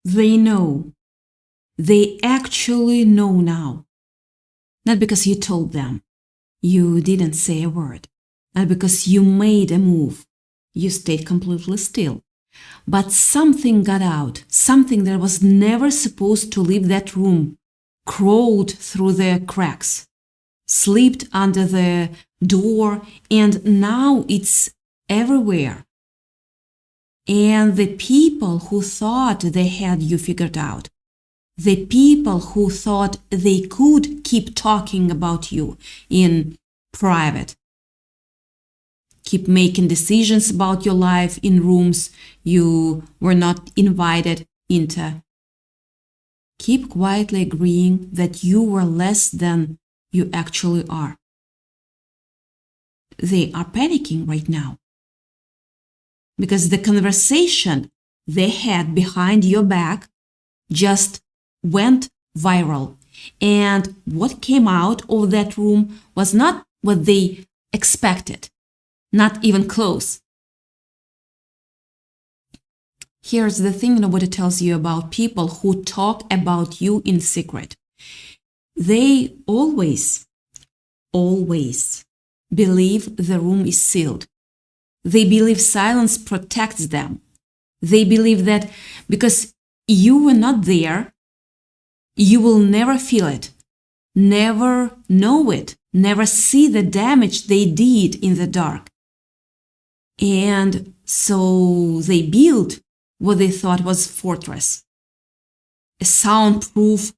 They know. They actually know now. Not because you told them. You didn't say a word. Not because you made a move. You stayed completely still. But something got out. Something that was never supposed to leave that room crawled through the cracks, slipped under the door, and now it's everywhere. And the people who thought they had you figured out, the people who thought they could keep talking about you in private, keep making decisions about your life in rooms you were not invited into, keep quietly agreeing that you were less than you actually are. They are panicking right now because the conversation they had behind your back just went viral. And what came out of that room was not what they expected, not even close. Here's the thing nobody tells you about people who talk about you in secret. They always believe the room is sealed. They believe silence protects them. They believe that because you were not there, you will never feel it, never know it, never see the damage they did in the dark. And so they built what they thought was fortress, a soundproof,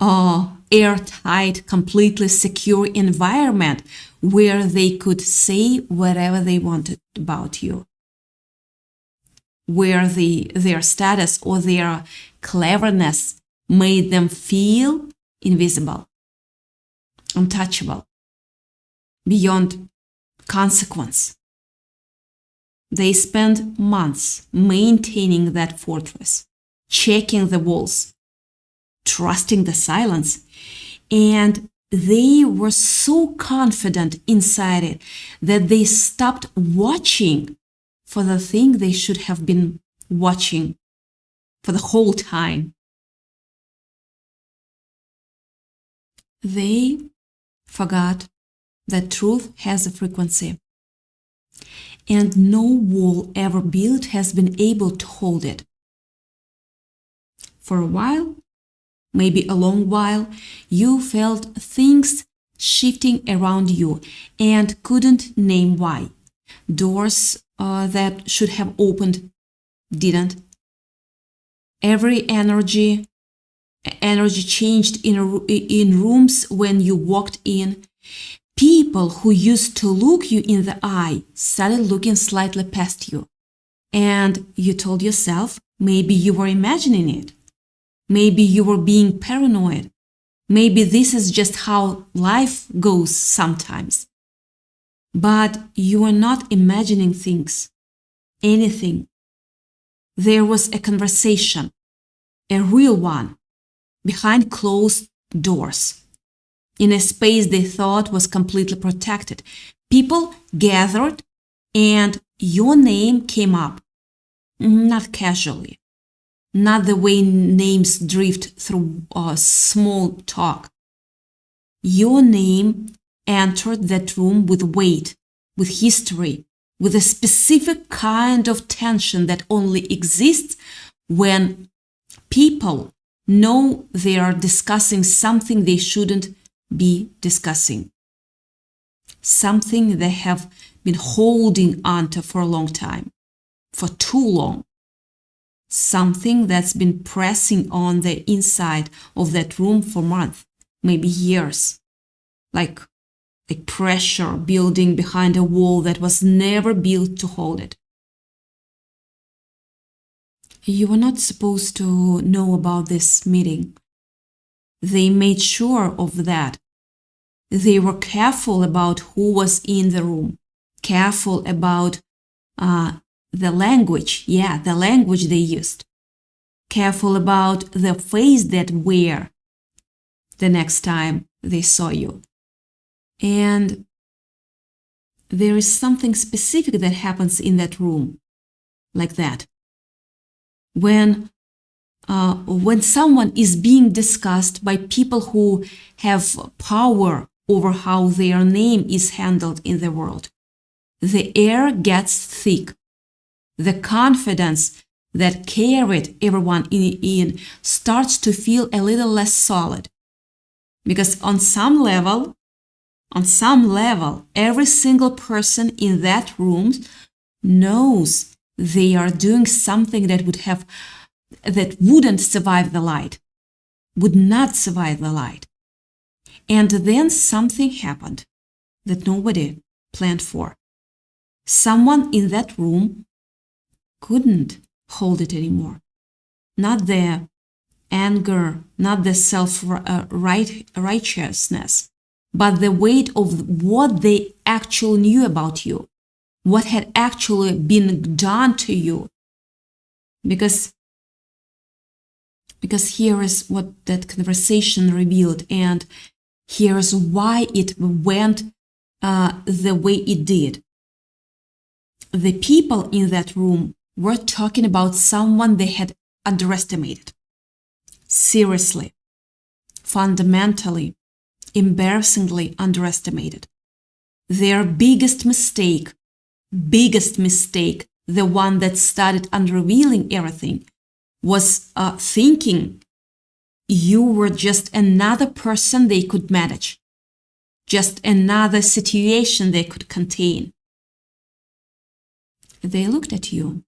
airtight, completely secure environment where they could say whatever they wanted about you, where their status or their cleverness made them feel invisible, untouchable, beyond consequence. They spent months maintaining that fortress, checking the walls, trusting the silence, and they were so confident inside it that they stopped watching for the thing they should have been watching for the whole time. They forgot that truth has a frequency, and no wall ever built has been able to hold it. For a while, maybe a long while, you felt things shifting around you and couldn't name why. Doors that should have opened didn't. Every energy changed in rooms when you walked in. People who used to look you in the eye started looking slightly past you. And you told yourself maybe you were imagining it. Maybe you were being paranoid. Maybe this is just how life goes sometimes. But you were not imagining things, anything. There was a conversation, a real one, behind closed doors, in a space they thought was completely protected. People gathered and your name came up, not casually, not the way names drift through small talk. Your name entered that room with weight, with history, with a specific kind of tension that only exists when people know they are discussing something they shouldn't be discussing, something they have been holding onto for a long time, for too long, something that's been pressing on the inside of that room for months, maybe years, like pressure building behind a wall that was never built to hold it. You were not supposed to know about this meeting. They made sure of that. They were careful about who was in the room, careful about the language, the language they used, careful about the face they'd wear the next time they saw you. And there is something specific that happens in that room, like that. When when someone is being discussed by people who have power over how their name is handled in the world, the air gets thick. The confidence that carried everyone in starts to feel a little less solid. Because on some level, every single person in that room knows they are doing something that wouldn't survive the light, would not survive the light. And then something happened that nobody planned for. Someone in that room couldn't hold it anymore. Not the anger, not the self-righteousness, but the weight of what they actually knew about you, what had actually been done to you. Because here is what that conversation revealed, and here is why it went the way it did. The people in that room were talking about someone they had underestimated. Seriously, fundamentally, embarrassingly underestimated. Their biggest mistake, the one that started unrevealing everything, was thinking you were just another person they could manage, just another situation they could contain. They looked at you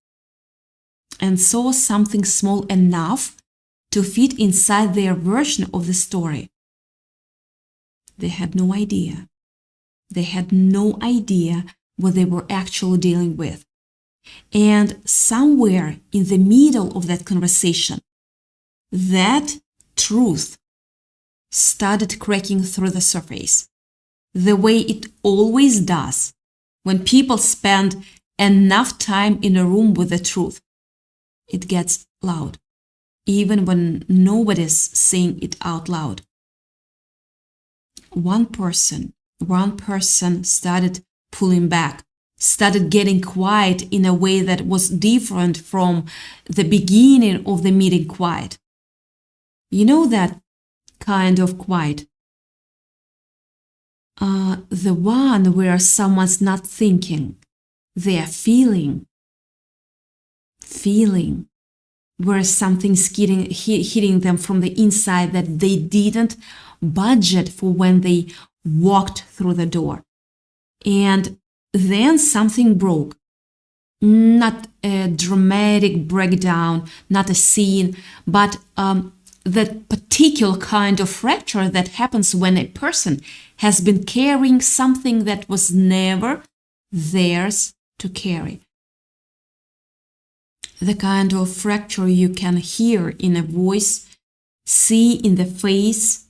and saw something small enough to fit inside their version of the story. They had no idea. They had no idea what they were actually dealing with. And somewhere in the middle of that conversation, that truth started cracking through the surface, the way it always does when people spend enough time in a room with the truth. It gets loud, even when nobody's saying it out loud. One person started pulling back, started getting quiet in a way that was different from the beginning of the meeting quiet. You know that kind of quiet? The one where someone's not thinking, they are feeling, where something's hitting them from the inside that they didn't budget for when they walked through the door. And then something broke. Not a dramatic breakdown, not a scene, but that particular kind of fracture that happens when a person has been carrying something that was never theirs to carry. The kind of fracture you can hear in a voice, see in the face,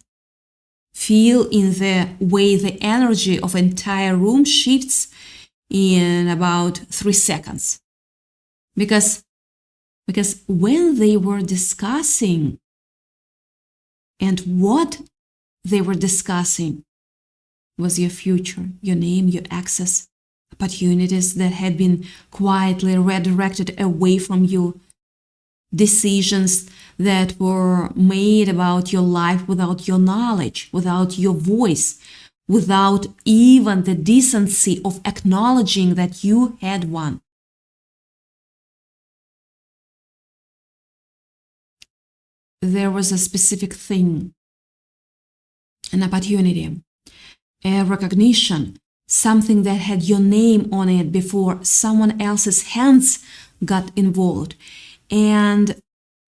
feel in the way the energy of an entire room shifts in about 3 seconds. Because when they were discussing, and what they were discussing was your future, your name, your access, opportunities that had been quietly redirected away from you, decisions that were made about your life without your knowledge, without your voice, without even the decency of acknowledging that you had one. There was a specific thing, an opportunity, a recognition, something that had your name on it before someone else's hands got involved. And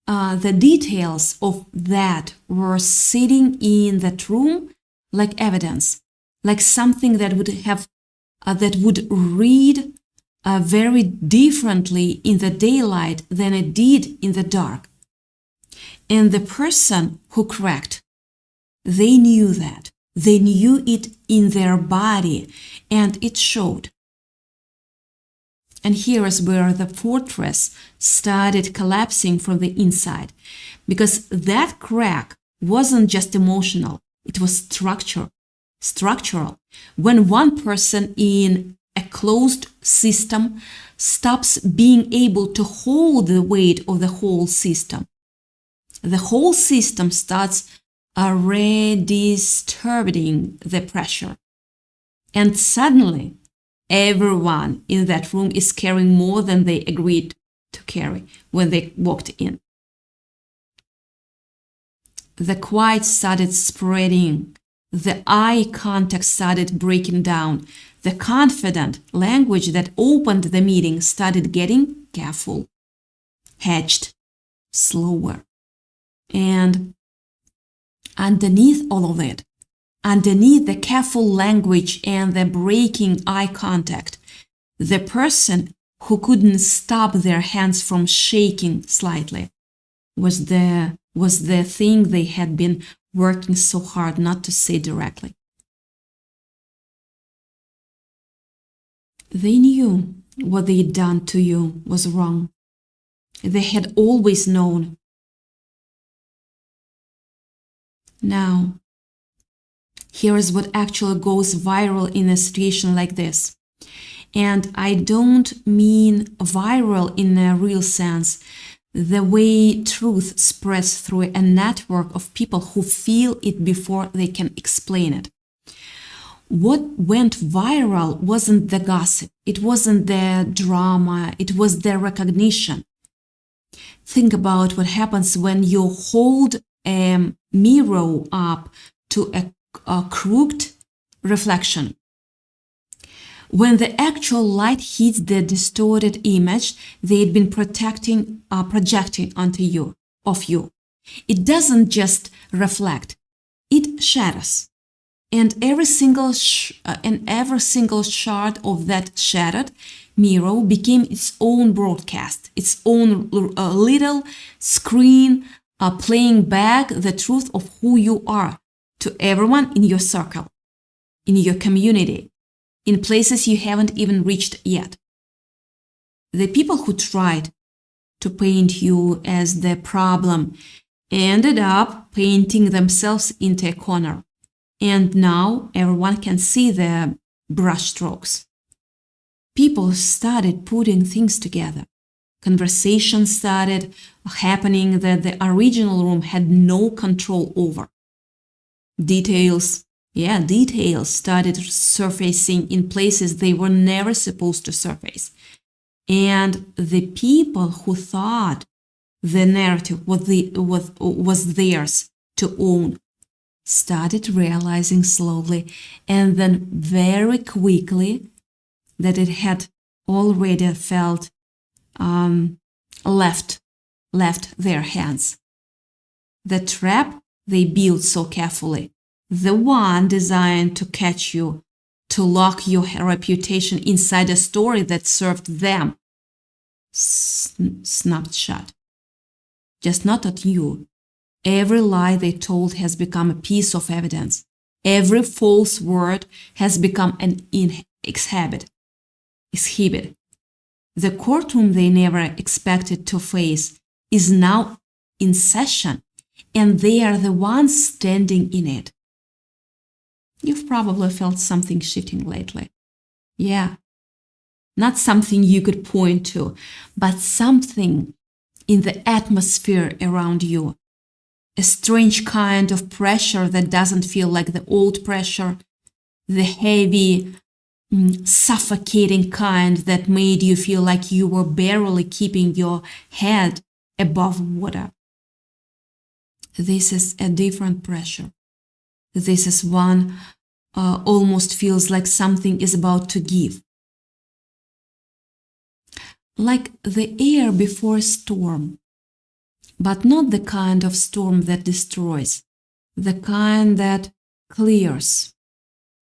the details of that were sitting in that room like evidence, like something that would read very differently in the daylight than it did in the dark. And the person who cracked, they knew that. They knew it in their body, and it showed. And here is where the fortress started collapsing from the inside, because that crack wasn't just emotional, it was structural. When one person in a closed system stops being able to hold the weight of the whole system, The whole system starts redistributing the pressure. And suddenly, everyone in that room is carrying more than they agreed to carry when they walked in. The quiet started spreading. The eye contact started breaking down. The confident language that opened the meeting started getting careful, hedged, slower. And underneath all of it, underneath the careful language and the breaking eye contact, the person who couldn't stop their hands from shaking slightly was the thing they had been working so hard not to say directly. They knew what they'd done to you was wrong. They had always known. Now, here is what actually goes viral in a situation like this. And I don't mean viral in a real sense, the way truth spreads through a network of people who feel it before they can explain it. What went viral wasn't the gossip, it wasn't the drama, it was the recognition. Think about what happens when you hold a mirror up to a crooked reflection. When the actual light hits the distorted image they'd been projecting onto you, it doesn't just reflect, it shatters. And every single shard of that shattered mirror became its own broadcast, its own little screen playing back the truth of who you are to everyone in your circle, in your community, in places you haven't even reached yet. The people who tried to paint you as the problem ended up painting themselves into a corner. And now everyone can see the brushstrokes. People started putting things together. Conversations started happening that the original room had no control over. Details started surfacing in places they were never supposed to surface. And the people who thought the narrative was theirs to own started realizing slowly and then very quickly that it had already felt left their hands. The trap they built so carefully, the one designed to catch you, to lock your reputation inside a story that served them, snapped shut. Just not at you. Every lie they told has become a piece of evidence. Every false word has become an exhibit. The courtroom they never expected to face is now in session, and they are the ones standing in it. You've probably felt something shifting lately. Yeah, not something you could point to, but something in the atmosphere around you. A strange kind of pressure that doesn't feel like the old pressure, the heavy, suffocating kind that made you feel like you were barely keeping your head above water. This is a different pressure. This is one almost feels like something is about to give. Like the air before a storm. But not the kind of storm that destroys, the kind that clears,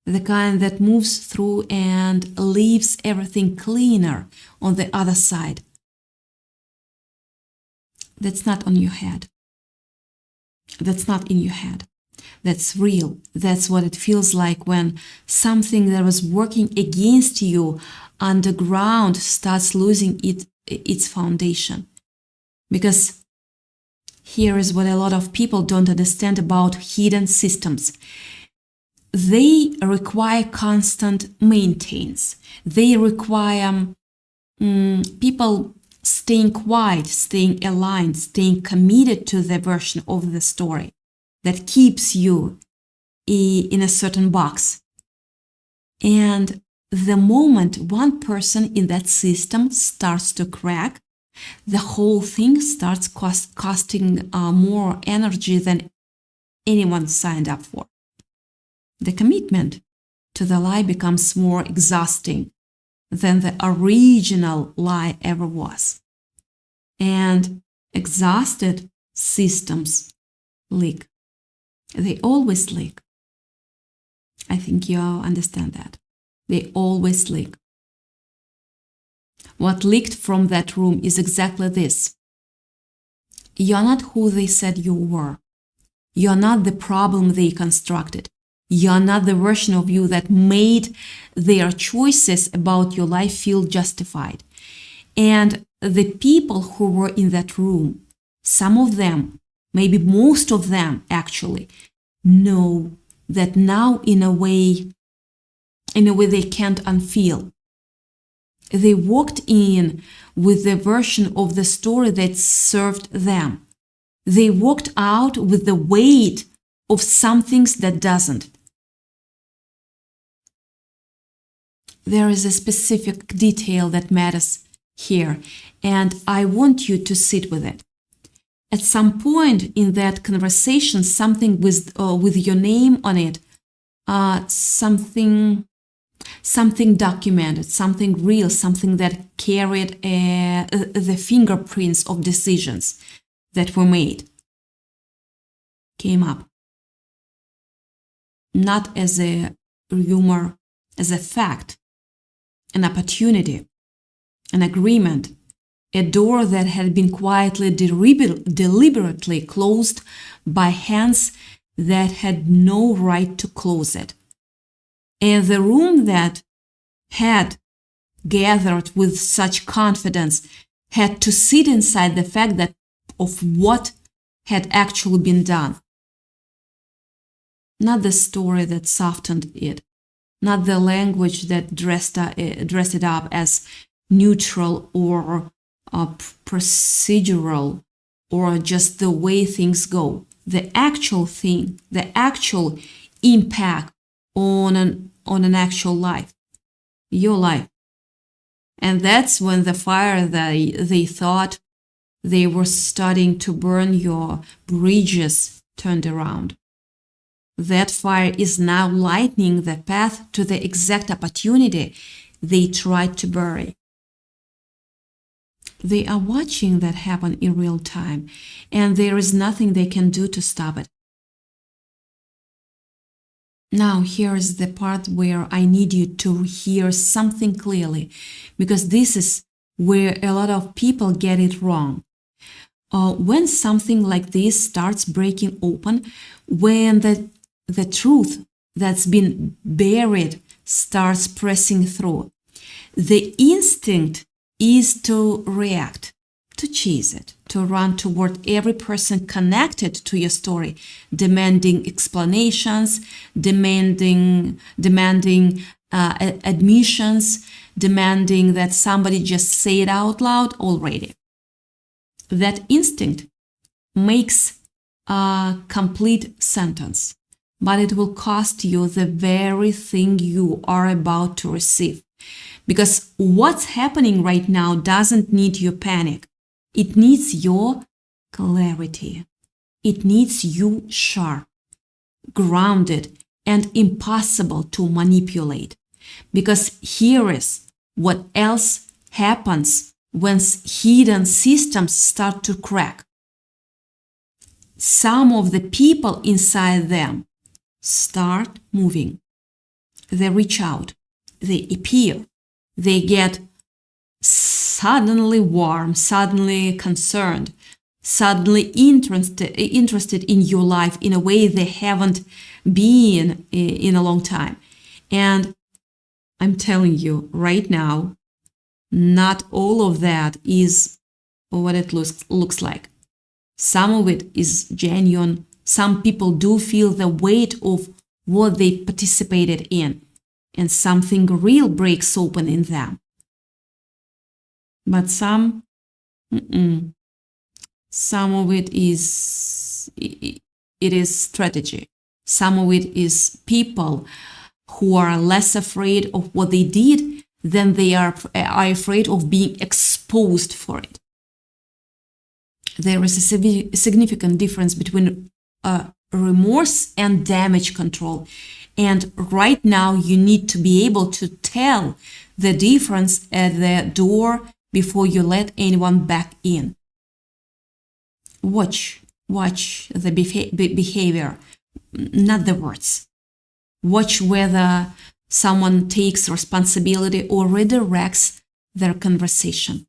the kind that moves through and leaves everything cleaner on the other side. That's not on your head. That's not in your head. That's real. That's what it feels like when something that was working against you underground starts losing its foundation. Because here is what a lot of people don't understand about hidden systems. They require constant maintenance. They require people staying quiet, staying aligned, staying committed to the version of the story that keeps you in a certain box. And the moment one person in that system starts to crack, the whole thing starts costing more energy than anyone signed up for. The commitment to the lie becomes more exhausting than the original lie ever was. And exhausted systems leak. They always leak. I think you all understand that. They always leak. What leaked from that room is exactly this. You're not who they said you were. You're not the problem they constructed. You're not the version of you that made their choices about your life feel justified. And the people who were in that room, some of them, maybe most of them actually, know that now in a way they can't unfeel. They walked in with the version of the story that served them. They walked out with the weight of some things that doesn't. There is a specific detail that matters here, and I want you to sit with it. At some point in that conversation, something with your name on it, something documented, something real, something that carried the fingerprints of decisions that were made, came up. Not as a rumor, as a fact, an opportunity, an agreement, a door that had been quietly, deliberately closed by hands that had no right to close it. And the room that had gathered with such confidence had to sit inside the fact that of what had actually been done. Not the story that softened it, not the language that dressed it up as neutral or procedural or just the way things go. The actual thing, the actual impact on an actual life, your life. And that's when the fire that they thought they were starting to burn your bridges turned around. That fire is now lighting the path to the exact opportunity they tried to bury. They are watching that happen in real time, and there is nothing they can do to stop it. Now, here is the part where I need you to hear something clearly, because this is where a lot of people get it wrong. When something like this starts breaking open, when the truth that's been buried starts pressing through, the instinct is to react, to chase it, to run toward every person connected to your story, demanding explanations, demanding admissions, demanding that somebody just say it out loud already. That instinct makes a complete sentence, but it will cost you the very thing you are about to receive. Because what's happening right now doesn't need your panic. It needs your clarity. It needs you sharp, grounded, and impossible to manipulate. Because here is what else happens when hidden systems start to crack. Some of the people inside them start moving. They reach out. They appear. They get suddenly warm, suddenly concerned, suddenly interested in your life in a way they haven't been in a long time. And I'm telling you right now, not all of that is what it looks like. Some of it is genuine. Some people do feel the weight of what they participated in, and something real breaks open in them. But some Mm-mm. Some of it is strategy. Some of it is people who are less afraid of what they did than they are afraid of being exposed for it. There is a significant difference between remorse and damage control. And right now, you need to be able to tell the difference at the door before you let anyone back in. Watch the behavior, not the words. Watch whether someone takes responsibility or redirects their conversation.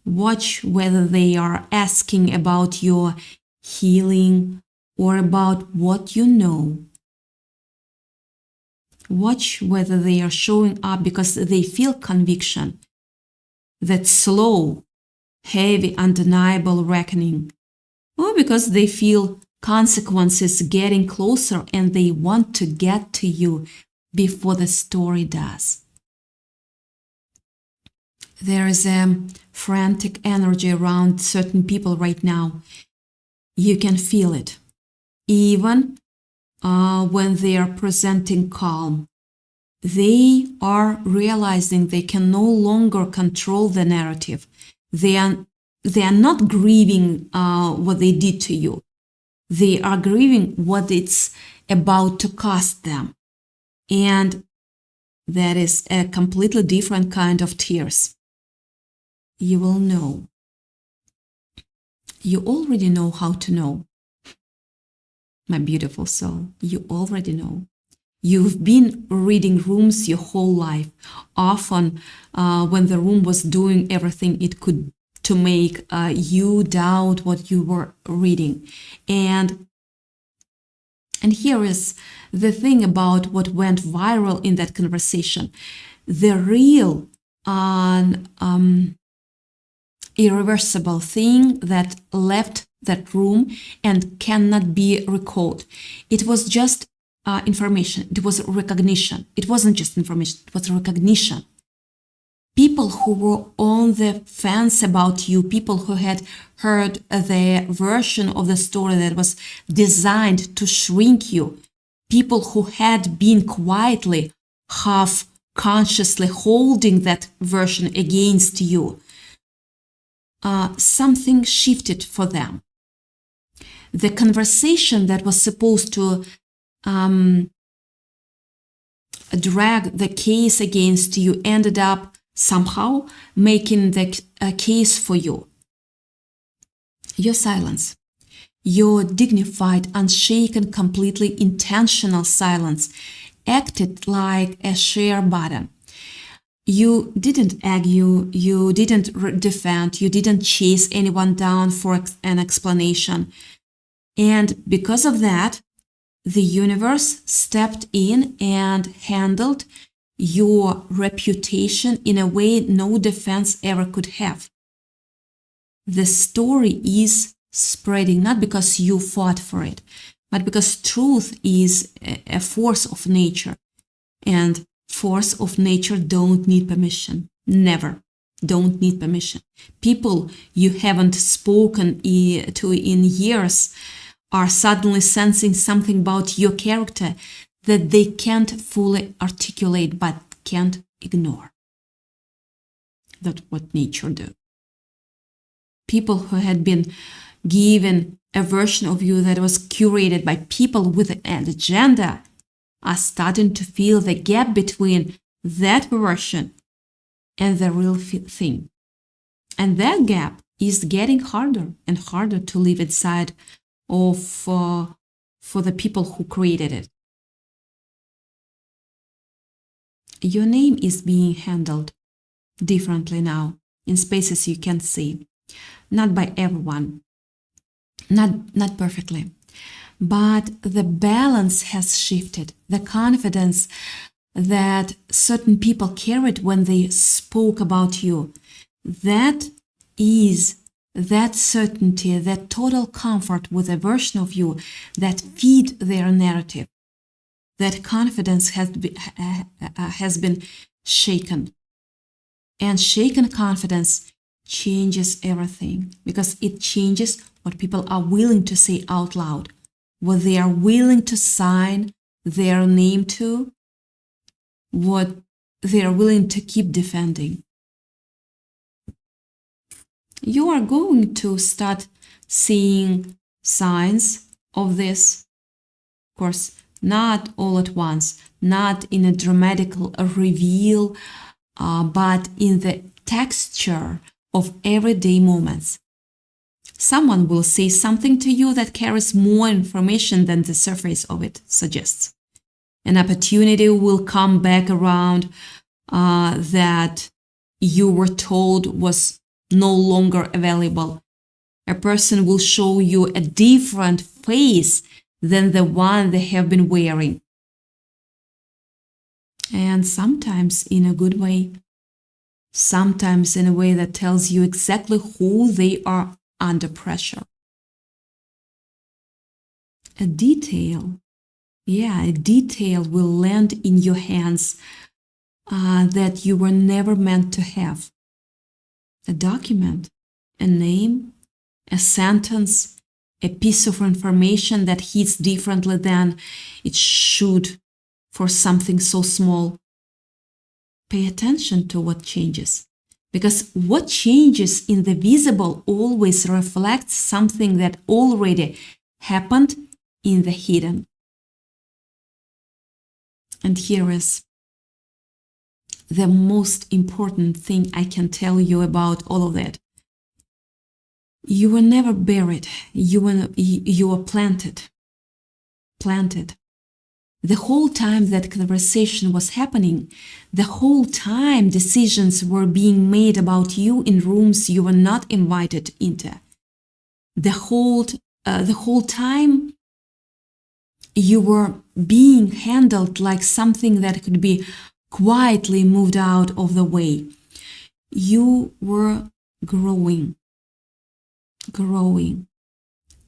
Watch whether they are asking about your healing or about what you know. Watch whether they are showing up because they feel conviction, that slow, heavy, undeniable reckoning, or because they feel consequences getting closer and they want to get to you before the story does. There is a frantic energy around certain people right now. You can feel it, even when they are presenting calm. They are realizing they can no longer control the narrative. They are not grieving what they did to you. They are grieving what it's about to cost them. And that is a completely different kind of tears. You will know. You already know how to know. My beautiful soul, you already know. You've been reading rooms your whole life, often when the room was doing everything it could to make you doubt what you were reading. And here is the thing about what went viral in that conversation. The real irreversible thing that left that room and cannot be recalled. It was just information. It was recognition. It wasn't just information. It was recognition. People who were on the fence about you, people who had heard the version of the story that was designed to shrink you, people who had been quietly, half consciously holding that version against you. Something shifted for them. The conversation that was supposed to drag the case against you ended up somehow making the case for you. Your silence, your dignified, unshaken, completely intentional silence acted like a share button. You didn't argue, you didn't defend, you didn't chase anyone down for an explanation. And because of that, the universe stepped in and handled your reputation in a way no defense ever could have. The story is spreading not because you fought for it, but because truth is a force of nature. And force of nature don't need permission. Never. Don't need permission. People you haven't spoken to in years are suddenly sensing something about your character that they can't fully articulate but can't ignore. That's what nature does. People who had been given a version of you that was curated by people with an agenda are starting to feel the gap between that version and the real thing. And that gap is getting harder and harder to live inside of for the people who created it. Your name is being handled differently now in spaces you can't see. Not by everyone, not perfectly. But the balance has shifted. The confidence that certain people carried when they spoke about you, that certainty, that total comfort with a version of you that feed their narrative. That confidence has been shaken. And shaken confidence changes everything, because it changes what people are willing to say out loud, what they are willing to sign their name to, what they are willing to keep defending. You are going to start seeing signs of this. Of course, not all at once, not in a dramatic reveal, but in the texture of everyday moments. Someone will say something to you that carries more information than the surface of it suggests. An opportunity will come back around that you were told was no longer available. A person will show you a different face than the one they have been wearing. And sometimes in a good way, sometimes in a way that tells you exactly who they are under pressure. A detail will land in your hands that you were never meant to have. A document, a name, a sentence, a piece of information that hits differently than it should for something so small. Pay attention to what changes, because what changes in the visible always reflects something that already happened in the hidden. And here is the most important thing I can tell you about all of that. You were never buried. You were planted. The whole time that conversation was happening, the whole time decisions were being made about you in rooms you were not invited into. The whole time you were being handled like something that could be quietly moved out of the way. You were growing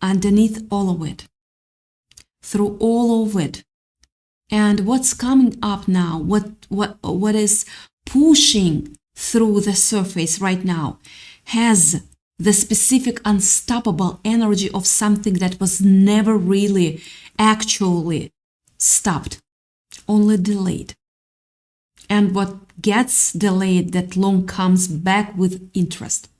underneath all of it, through all of it. And what's coming up now, what is pushing through the surface right now, has the specific unstoppable energy of something that was never really actually stopped, only delayed. And what gets delayed that long comes back with interest.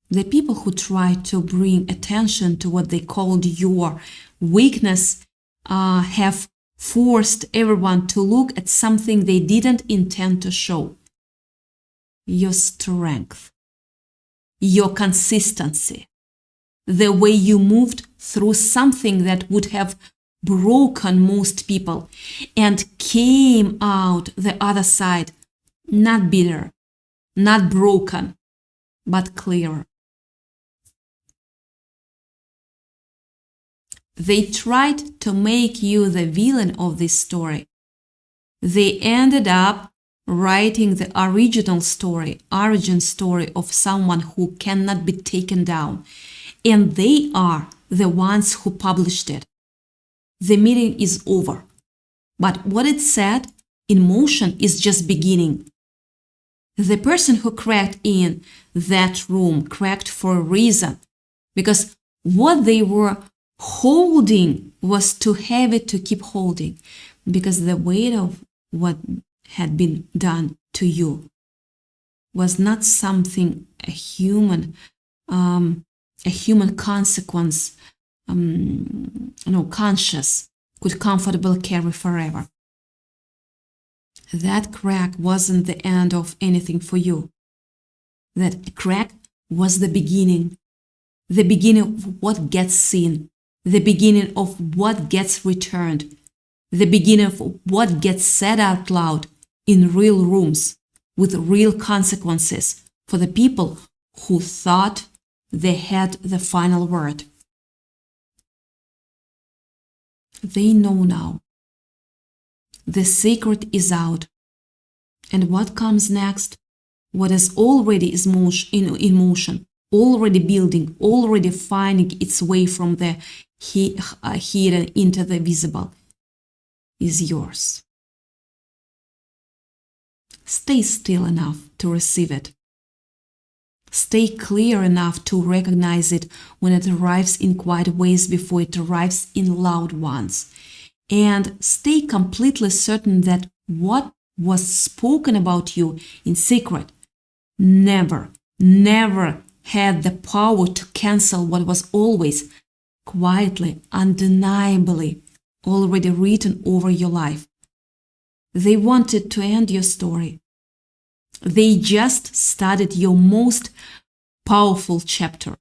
The people who try to bring attention to what they called your weakness have forced everyone to look at something they didn't intend to show. Your strength, your consistency, the way you moved through something that would have broken most people and came out the other side, not bitter, not broken, but clear. They tried to make you the villain of this story. They ended up writing the origin story of someone who cannot be taken down. And they are the ones who published it. The meeting is over. But what it said in motion is just beginning. The person who cracked in that room cracked for a reason, because what they were holding was too heavy to keep holding, because the weight of what had been done to you was not something a human consequence, conscious, could comfortably carry forever. That crack wasn't the end of anything for you. That crack was the beginning of what gets seen, the beginning of what gets returned, the beginning of what gets said out loud in real rooms with real consequences for the people who thought they had the final word. They know now. The secret is out. And what comes next? What is already in motion, already building, already finding its way from the hidden into the visible, is yours. Stay still enough to receive it. Stay clear enough to recognize it when it arrives in quiet ways before it arrives in loud ones. And stay completely certain that what was spoken about you in secret never, never had the power to cancel what was always, quietly, undeniably, already written over your life. They wanted to end your story. They just started your most powerful chapter.